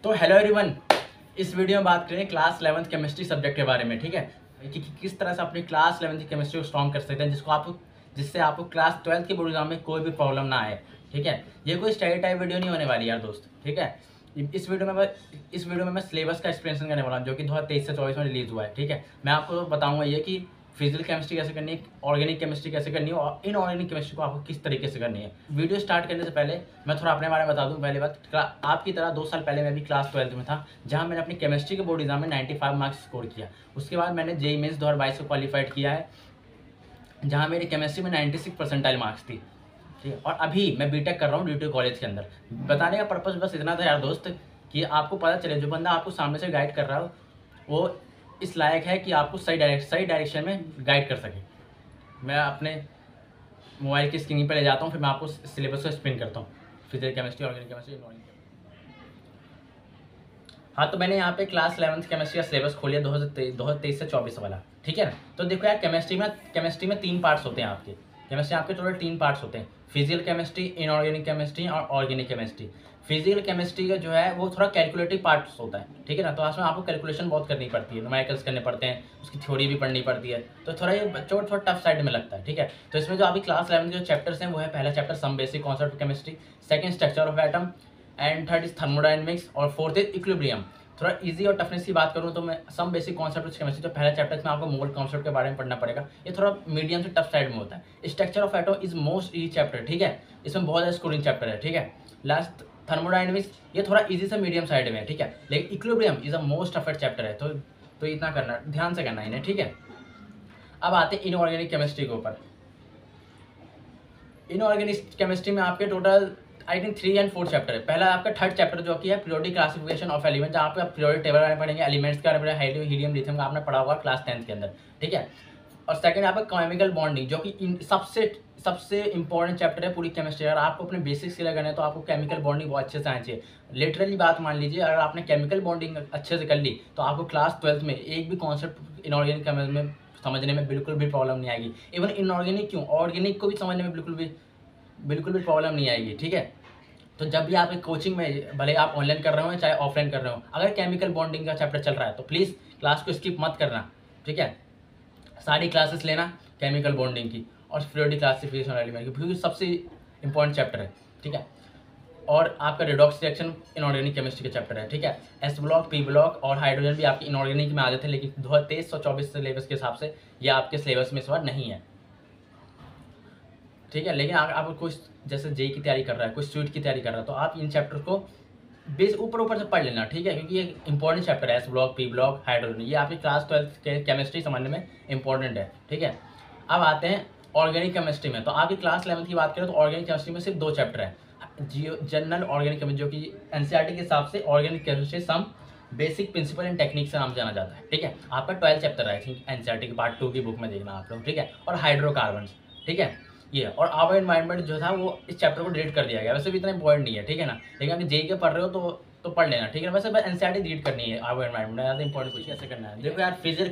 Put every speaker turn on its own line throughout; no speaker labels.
तो hello everyone, इस video में बात करेंगे क्लास 11th केमिस्ट्री सब्जेक्ट के बारे में। ठीक है, कि किस तरह से अपनी क्लास 11th की केमिस्ट्री को स्ट्रॉन्ग कर सकते हैं जिससे आपको क्लास 12th के बोर्ड एग्जाम में कोई भी प्रॉब्लम ना आए। ठीक है, ये कोई स्टडी टाइप वीडियो नहीं होने वाली यार दोस्त। ठीक है, इस वीडियो में मैं सिलेबस का एक्सप्लेनेशन करने वाला हूँ जो कि 2023 से 24 में रिलीज हुआ है। ठीक है, मैं आपको बताऊंगा ये कि फिजिकल केमिस्ट्री कैसे करनी है, ऑर्गेनिक केमिस्ट्री कैसे करनी है और इनऑर्गेनिक केमिस्ट्री को आपको किस तरीके से करनी है। वीडियो स्टार्ट करने से पहले मैं थोड़ा अपने बारे में बता दूं। पहले बात, आपकी तरह 2 साल पहले मैं भी क्लास 12th में था, जहां मैंने अपनी केमिस्ट्री के बोर्ड एग्जाम में 95 मार्क्स स्कोर किया। उसके बाद मैंने जेईई मेंस 2022 को क्वालिफाइड किया है, जहाँ मेरी केमिस्ट्री में 96 परसेंटाइल मार्क्स थी। ठीक है, और अभी मैं बीटेक कर रहा हूँ ड्यूटी कॉलेज के अंदर। बताने का पर्पज़ बस इतना था यार दोस्त कि आपको पता चले जो बंदा आपको सामने से गाइड कर रहा हो वो इस लायक है कि आपको सही डायरेक्शन में गाइड कर सके। मैं अपने मोबाइल की स्क्रीन पर ले जाता हूँ, फिर मैं आपको सिलेबस को एक्सप्लेन करता हूँ, physical chemistry, organic chemistry, inorganic chemistry. हाँ, तो मैंने यहाँ पे क्लास 11th केमिस्ट्री का सिलेबस खोलिया 2023 से 24 वाला। ठीक है ना, तो देखो यार केमिस्ट्री में 3 पार्ट्स होते हैं आपके। केमिस्ट्री आपके टोटल 3 पार्ट्स होते हैं, फिजिकल केमिस्ट्री, इनऑर्गेनिक केमिस्ट्री और ऑर्गेनिक केमिस्ट्री। फिजिकल केमिस्ट्री का जो है वो थोड़ा कैलकुलेटिव पार्ट्स होता है। ठीक है ना, तो उसमें आपको कैलकुलेशन बहुत करनी पड़ती है, न्यूमेरिकल्स करने पड़ते हैं, उसकी थ्योरी भी पढ़नी पड़ती है, तो थोड़ा ये बच्चों को थोड़ा टफ साइड में लगता है। ठीक है, तो इसमें जो अभी क्लास 11 के जो चैप्टर्स हैं वो है, पहला chapter some basic concept of chemistry, second structure of atom and third is thermodynamics और फोर्थ इज इक्विलिब्रियम। थोड़ा इजी और टफनेस की बात करूँ तो मैं some basic concept of chemistry, तो पहला चैप्टर में आपको मोल कॉन्सेप्ट के बारे में पढ़ना पड़ेगा। ये थोड़ा मीडियम से टफ साइड में होता है। Structure of atom is most easy chapter. ठीक है, इसमें बहुत ज़्यादा स्कोरिंग चैप्टर है। ठीक है, लास्ट थर्मोडायनेमिक्स ये थोड़ा इजी से मीडियम साइड में है। ठीक है, लेकिन equilibrium is a most toughest chapter है, तो इतना करना, ध्यान से करना इन्हें। ठीक है, अब आते हैं इनऑर्गेनिक केमिस्ट्री के ऊपर। इनऑर्गेनिक केमिस्ट्री में आपके टोटल आई थिंक 3 और 4 चैप्टर है। पहला आपका थर्ड चैप्टर जो कि है पीरियोडिक क्लासिफिकेशन ऑफ एलिमेंट, जहाँ पे आप पीरियोडिक टेबल बारे में पढ़ेंगे, एलिमेंट्स के बारे में पढ़ेंगे, हीलियम लिथियम का आपने पढ़ा होगा क्लास 10th के अंदर। ठीक है, और सेकंड आपका केमिकल बॉन्डिंग जो कि सबसे इंपॉर्टेंट चैप्टर है पूरी केमिस्ट्री। अगर आपको अपने बेसिक्स क्लियर करना है तो आपको केमिकल बॉन्डिंग बहुत अच्छे से आनी चाहिए। लिटरली बात मान लीजिए, अगर आपने केमिकल बॉन्डिंग अच्छे से कर ली तो आपको क्लास 12th में एक भी कॉन्सेप्ट इनऑर्गेनिक केमिस्ट्री में समझने में बिल्कुल भी प्रॉब्लम नहीं आएगी। इवन इनऑर्गेनिक क्यों, ऑर्गेनिक को भी समझने में बिल्कुल भी प्रॉब्लम नहीं आएगी। ठीक है, तो जब भी आप एक कोचिंग में, भले आप ऑनलाइन कर रहे हो चाहे ऑफलाइन कर रहे हो, अगर केमिकल बॉन्डिंग का चैप्टर चल रहा है तो प्लीज़ क्लास को स्किप मत करना। ठीक है, सारी क्लासेस लेना केमिकल बॉन्डिंग की और पीरियोडिक क्लासिफिकेशन एलिमेंट की, क्योंकि सबसे इंपॉर्टेंट चैप्टर है। ठीक है, और आपका रिडॉक्स रिएक्शन इनऑर्गेनिक केमिस्ट्री का चैप्टर है। ठीक है, एस ब्लॉक, पी ब्लॉक और हाइड्रोजन भी आपकी इनऑर्गेनिक में आ जाते हैं, लेकिन 2023 और 24 सिलेबस के हिसाब से ये आपके सिलेबस में इस बार नहीं है। ठीक है, लेकिन अगर आप कोई जैसे जेई की तैयारी कर रहा है, कोई स्वीट की तैयारी कर रहा है, तो आप इन चैप्टर को बेस ऊपर से पढ़ लेना। ठीक है, क्योंकि ये इंपॉर्टेंट चैप्टर है, S block, P block, hydrogen, ये आपकी क्लास 12th के केमिस्ट्री समझने में इंपॉर्टेंट है। ठीक है, अब आते हैं ऑर्गेनिक केमिस्ट्री में। तो आपकी क्लास 11th की बात करें तो ऑर्गेनिक केमिस्ट्री में सिर्फ 2 चैप्टर है, जनरल ऑर्गेनिक केमिस्ट्री जो कि एनसीईआरटी के हिसाब से organic chemistry some basic principle and technique से नाम जाना जाता है। ठीक है, आपका 12 चैप्टर है, आई थिंक एनसीईआरटी के पार्ट 2 की बुक में देखना आप लोग। ठीक है, और हाइड्रोकार्बन। ठीक है, ये और आवर एनवायरनमेंट जो था वो इस चैप्टर को डिलीट कर दिया गया। वैसे भी इतना इंपॉर्टेंट नहीं है। ठीक है ना, लेकिन अगर जेई के पढ़ रहे हो तो पढ़ लेना। ठीक है, वैसे बस एनसीईआरटी डिलीट करनी है, आवर एनवायरनमेंट ज़्यादा इंपॉर्टेंट कुछ ऐसे करना है। देखो यार, फिजिकल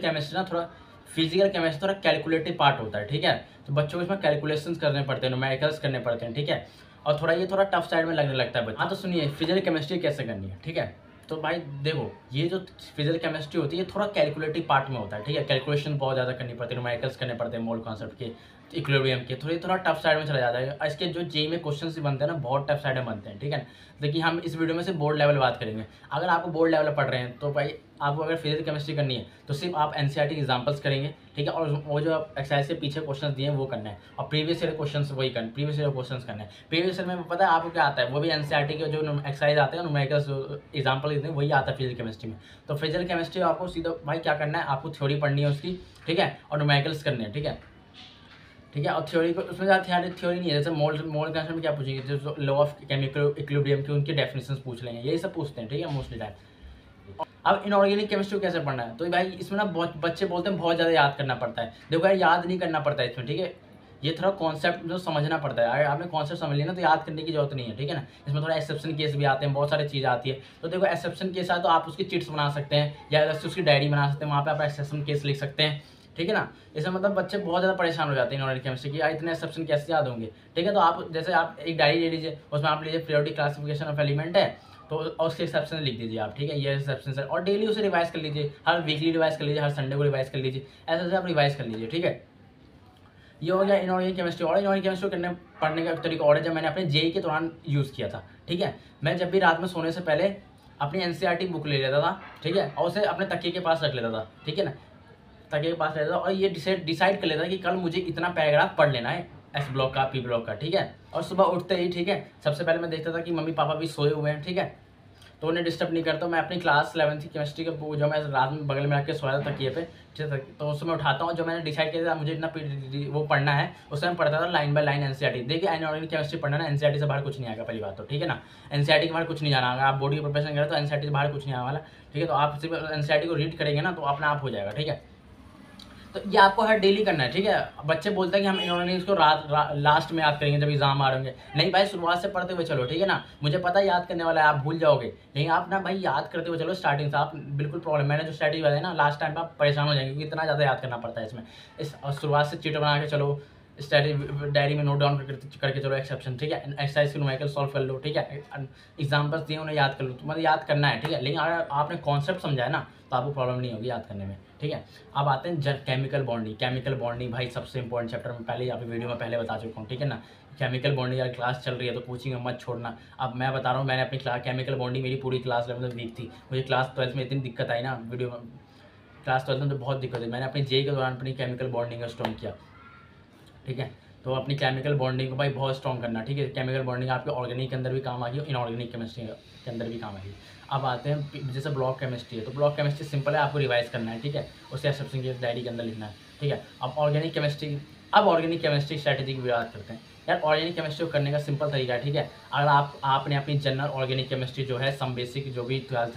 केमिस्ट्री थोड़ा कैलकुलेटिव पार्ट होता है। ठीक है, तो बच्चों को इसमें कैलकुलेशंस करने पड़ते हैं, न्यूमेरिकल्स करने पड़ते हैं। ठीक है, और थोड़ा टफ साइड में लगने लगता है बच्चा। हाँ, तो सुनिए फिजिकल केमिस्ट्री कैसे करनी है। ठीक है, तो भाई देखो, ये जो फिजिकल केमिस्ट्री होती है ये थोड़ा कैलकुलेटिव पार्ट में होता है। ठीक है, कैलकुलेशन बहुत ज़्यादा करनी पड़ती है, न्यूमेरिकल्स करने पड़ते हैं, मोल कॉन्सेप्ट के, इक्विलिब्रियम के, थोड़ा टफ साइड में चला जाता है। इसके जो जेई में क्वेश्चन बनते हैं ना, बहुत टफ साइड में बनते हैं। ठीक है, देखिए हम इस वीडियो में से बोर्ड लेवल बात करेंगे। अगर आपको बोर्ड लेवल पढ़ रहे हैं तो भाई आपको अगर फिजिकल केमिस्ट्री करनी है तो सिर्फ आप एनसीईआरटी एग्जांपल्स करेंगे। ठीक है, और वो जो एक्सरसाइज के पीछे क्वेश्चन दिए हैं वो करना है, और प्रीवियस ईयर क्वेश्चन करना है। प्रीवियस ईयर में पता है आपको क्या आता है, वो भी एनसीईआरटी के जो एक्सरसाइज आते हैं, न्यूमेरिकल्स एग्जाम्पल देते हैं, वही आता है फिजिकल केमिस्ट्री में। तो फिजिकल केमिस्ट्री आपको सीधा भाई क्या करना है, आपको थ्योरी पढ़नी है उसकी। ठीक है, और न्यूमेरिकल्स करने हैं। ठीक है, और थ्योरी को उसमें ज़्यादा थ्योरी नहीं है। जैसे मोल कंसेप्ट में क्या पूछेंगे, जो लॉ ऑफ केमिकल इक्विलिब्रियम की उनके डेफिनेशंस पूछ लेंगे, यही सब पूछते हैं। ठीक है, मोस्टली टाइम। अब इनऑर्गेनिक केमिस्ट्री को कैसे पढ़ना है, तो भाई इसमें ना बहुत बच्चे बोलते हैं बहुत ज़्यादा याद करना पड़ता है। देखो यार, याद नहीं करना पड़ता है इसमें। ठीक है, ये थोड़ा कॉन्सेप्ट जो समझना पड़ता है। अगर आपने कॉन्सेप्ट समझ लिया ना तो याद करने की जरूरत नहीं है। ठीक है ना, इसमें थोड़ा एक्सेप्शन केस भी आते हैं, बहुत सारी चीज़ आती है। तो देखो, एक्सेप्शन केस आए तो आप उसकी चिट्स बना सकते हैं या उसकी डायरी बना सकते हैं, वहाँ पे आप एक्सेप्शन केस लिख सकते हैं। ठीक है ना, इसमें मतलब बच्चे बहुत ज़्यादा परेशान हो जाते हैं इनऑर्गेनिक केमिस्ट्री की, इतने एक्सेप्शन कैसे याद होंगे। ठीक है, तो आप जैसे आप एक डायरी ले लीजिए, उसमें आप लीजिए पीरियोडिक क्लासिफिकेशन ऑफ एलिमेंट है, तो और उसके हिसाब से लिख दीजिए आप, ठीक है, ये एक्सेप्शन है। और डेली उसे रिवाइज कर लीजिए, हर वीकली रिवाइज कर लीजिए, हर संडे को रिवाइज कर लीजिए, ऐसे आप रिवाइज कर लीजिए, ठीक है। ये हो गया इनऑर्गेनिक केमिस्ट्री। और इनऑर्गेनिक केमिस्ट्री पढ़ने का तरीका और है, जब मैंने अपने जेई के दौरान यूज़ किया था, ठीक है। मैं जब भी रात में सोने से पहले अपनी एनसीईआरटी बुक ले लेता था, ठीक है, और उसे अपने तकिए के पास रख लेता था, ठीक है ना, तकिए के पास रहता था, और ये डिसाइड कर लेता था कि कल मुझे इतना पैराग्राफ पढ़ लेना है, एस ब्लॉक का, पी ब्लॉक का, ठीक है। और सुबह उठते ही, ठीक है, सबसे पहले मैं देखता था कि मम्मी पापा भी सोए हुए हैं, ठीक है, तो उन्हें डिस्टर्ब नहीं करता। मैं अपनी क्लास 11th की केमिस्ट्री का जो मैं रात में बगल में रख के सोया था तकिए पे, ठीक है, तो उसमें मैं उठाता हूँ, जो मैंने डिसाइड किया था मुझे इतना वो पढ़ना है, उसमें मैं पढ़ता था लाइन बाय लाइन एनसीईआरटी। देखिए इनऑर्गेनिक केमिस्ट्री पढ़ना ना, एनसीईआरटी से बाहर कुछ नहीं आएगा, पहली बात तो, ठीक है ना, एनसीईआरटी के बाहर कुछ नहीं जाना। अगर आप बोर्ड की प्रिपरेशन करें तो एनसीईआरटी से बाहर कुछ नहीं आने वाला, ठीक है। तो आप सिर्फ एनसीईआरटी को रीड करेंगे ना तो अपना आप हो जाएगा, ठीक है। तो ये आपको हर डेली करना है, ठीक है। बच्चे बोलते हैं कि हम इन्होंने इसको लास्ट में याद करेंगे जब एग्जाम आ रहे होंगे। नहीं भाई, शुरुआत से पढ़ते हुए चलो, ठीक है ना। मुझे पता है याद करने वाला है, आप भूल जाओगे, लेकिन आप ना भाई याद करते हुए चलो स्टार्टिंग से। आप बिल्कुल प्रॉब्लम, मैंने जो स्ट्रैटेजी बताई ना लास्ट टाइम पे, आप परेशान हो जाएंगे क्योंकि इतना ज़्यादा याद करना पड़ता है इसमें। इस शुरुआत से चीट बना के चलो, स्ट्रैटेजी डायरी में नोट डाउन करके चलो एक्सेप्शन, ठीक है। एक्सरसाइज के न्यूमेरिकल सॉल्व कर लो, ठीक है। एग्जाम्पल्स दिए उन्हें याद कर लो, मतलब याद करना है, ठीक है। लेकिन अगर आपने कॉन्सेप्ट समझा है ना तो आपको प्रॉब्लम नहीं होगी याद करने में, ठीक है। अब आते हैं केमिकल बॉन्डिंग। केमिकल बॉन्डिंग भाई सबसे इंपॉर्टेंट चैप्टर में पहले ही आपकी वीडियो में पहले बता चुका हूँ, ठीक है ना। केमिकल बॉन्डिंग अगर क्लास चल रही है तो कोचिंग में मत छोड़ना। अब मैं बता रहा हूँ, मैंने अपनी केमिकल बॉन्डिंग मेरी पूरी क्लास 11th वीक थी। मुझे क्लास 12th में इतनी दिक्कत आई ना, वीडियो में क्लास 12th में तो बहुत दिक्कत हुई। मैंने अपनी जेई के दौरान अपनी केमिकल बॉन्डिंग का स्ट्रॉन्ग किया, ठीक है। तो अपनी केमिकल बॉन्डिंग को भाई बहुत स्ट्रॉन्ग करना, ठीक है। केमिकल बॉन्डिंग आपके ऑर्गेनिक के अंदर भी काम आएगी और इनऑर्गेनिक केमिस्ट्री के अंदर भी काम आएगी। अब आते हैं जैसे ब्लॉक केमिस्ट्री है, तो ब्लॉक केमिस्ट्री सिंपल है, आपको रिवाइज करना है, ठीक है। उसे एक्सेप्शन की डायरी के अंदर लिखना है, ठीक है। अब ऑर्गेनिक केमिस्ट्री स्ट्रैटेजी की बात करते हैं। यार ऑर्गेनिक केमिस्ट्री को करने का सिंपल तरीका है, ठीक है। अगर आपने अपनी जनरल ऑर्गेनिक केमिस्ट्री जो है सम बेसिक जो भी क्लास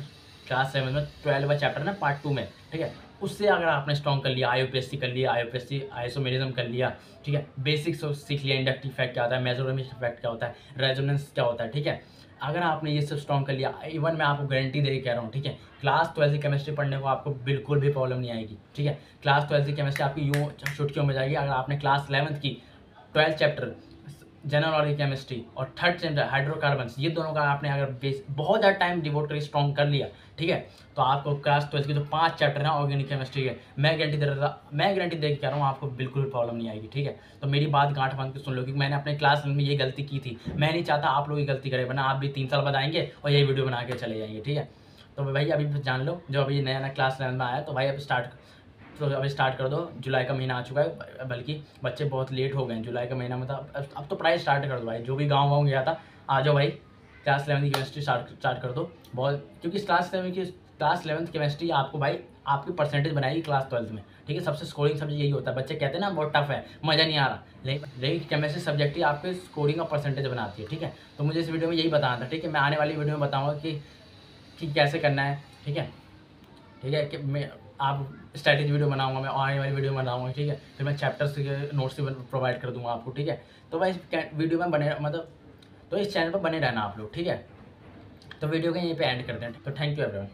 7 में 12वां चैप्टर ना पार्ट 2 में, ठीक है, उससे अगर आपने स्ट्रॉन्ग कर लिया, आईयूपीएससी कर लिया, आइसोमेरिज्म कर लिया, ठीक है, बेसिक्स सीख लिया, इंडक्टिव इफेक्ट क्या होता है, मेसोडर्मिक इफेक्ट क्या होता है, रेजोनेंस क्या होता है, ठीक है। अगर आपने ये सब स्ट्रॉन्ग कर लिया, इवन मैं आपको गारंटी दे के कह रहा हूँ, ठीक है, क्लास 12 की केमिस्ट्री पढ़ने को आपको बिल्कुल भी प्रॉब्लम नहीं आएगी, ठीक है। क्लास 12 की केमिस्ट्री आपकी यूँ चुटकियों में जाएगी अगर आपने क्लास 11th की 12th chapter general organic chemistry और 3rd चैप्टर हाइड्रोकार्बन्स, ये दोनों का आपने अगर बहुत ज़्यादा टाइम डिवोट करके स्ट्रॉन्ग कर लिया, ठीक है, तो आपको क्लास 12 के जो 5 चैप्टर हैं ऑर्गेनिक केमिस्ट्री के, मैं गारंटी दे के कह रहा हूँ आपको बिल्कुल भी प्रॉब्लम नहीं आएगी, ठीक है। तो मेरी बात गांठ बांध के सुन लो, क्योंकि मैंने अपने क्लास में ये गलती की थी। मैं नहीं चाहता आप लोग ये गलती करें, वरना आप भी 3 साल बाद आएंगे और यही वीडियो बना के चले जाएंगे, ठीक है। तो भाई अभी जान लो, जो अभी नया क्लास 11 में आया, तो भाई अभी स्टार्ट कर दो। जुलाई का महीना आ चुका है, बल्कि बच्चे बहुत लेट हो गए हैं। जुलाई का महीना मतलब अब तो पढ़ाई स्टार्ट कर दो भाई। जो भी गाँव गया था आ जाओ भाई, क्लास 11 की केमिस्ट्री स्टार्ट कर दो बहुत, क्योंकि क्लास 11th केमिस्ट्री आपको भाई आपकी परसेंटेज बनाएगी क्लास 12th में, ठीक है। सबसे स्कोरिंग सब्जेक्ट यही होता है। बच्चे कहते हैं ना बहुत टफ है, मज़ा नहीं आ रहा, लेकिन केमिस्ट्री सब्जेक्ट ही आपके स्कोरिंग और परसेंटेज बनाती है, ठीक है। तो मुझे इस वीडियो में यही बताना था, ठीक है। मैं आने वाली वीडियो में बताऊँगा कि कैसे करना है, ठीक है कि मैं आप स्ट्रैटेजी वीडियो बनाऊंगा, मैं आने वाली वीडियो बनाऊंगा, ठीक है। फिर मैं चैप्टर्स के नोट्स भी प्रोवाइड कर दूंगा आपको, ठीक है। तो भाई वीडियो में बने मतलब तो इस चैनल पर बने रहना आप लोग, ठीक है। तो वीडियो को यहीं पे एंड करते हैं, तो थैंक यू एवरीवन।